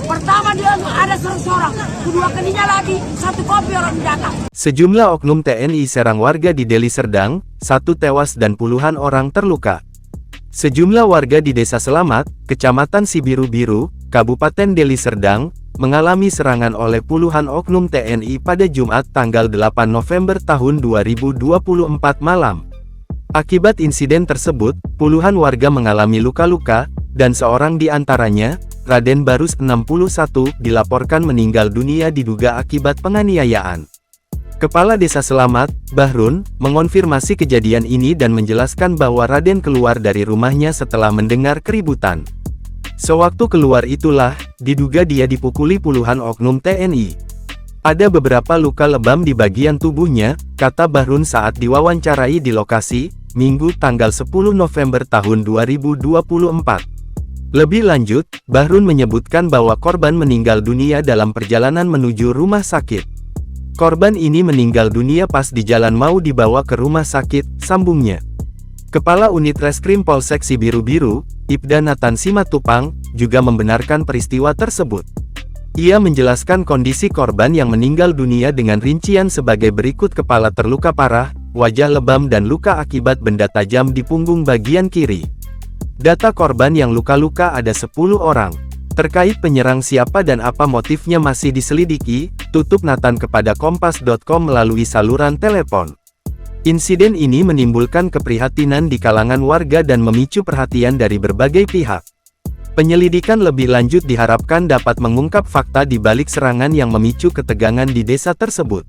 Pertama dia ada seorang, kedua kalinya lagi satu kopi orang datang. Sejumlah oknum TNI serang warga di Deli Serdang, 1 tewas dan puluhan orang terluka. Sejumlah warga di Desa Selamat, Kecamatan Sibiru-Biru, Kabupaten Deli Serdang, mengalami serangan oleh puluhan oknum TNI pada Jumat tanggal 8 November tahun 2024 malam. Akibat insiden tersebut, puluhan warga mengalami luka-luka, dan seorang di antaranya, Raden Barus 61, dilaporkan meninggal dunia diduga akibat penganiayaan. Kepala Desa Selamat, Bahrun, mengonfirmasi kejadian ini dan menjelaskan bahwa Raden keluar dari rumahnya setelah mendengar keributan. Sewaktu keluar itulah, diduga dia dipukuli puluhan oknum TNI. Ada beberapa luka lebam di bagian tubuhnya, kata Bahrun saat diwawancarai di lokasi, Minggu tanggal 10 November tahun 2024. Lebih lanjut, Bahrun menyebutkan bahwa korban meninggal dunia dalam perjalanan menuju rumah sakit. Korban ini meninggal dunia pas di jalan mau dibawa ke rumah sakit, sambungnya. Kepala Unit Reskrim Polsek Sibiru-Biru, Ibda Nathan Simatupang, juga membenarkan peristiwa tersebut. Ia menjelaskan kondisi korban yang meninggal dunia dengan rincian sebagai berikut: kepala terluka parah, wajah lebam dan luka akibat benda tajam di punggung bagian kiri. Data korban yang luka-luka ada 10 orang. Terkait penyerang siapa dan apa motifnya masih diselidiki, tutup Nathan kepada Kompas.com melalui saluran telepon. Insiden ini menimbulkan keprihatinan di kalangan warga dan memicu perhatian dari berbagai pihak. Penyelidikan lebih lanjut diharapkan dapat mengungkap fakta di balik serangan yang memicu ketegangan di desa tersebut.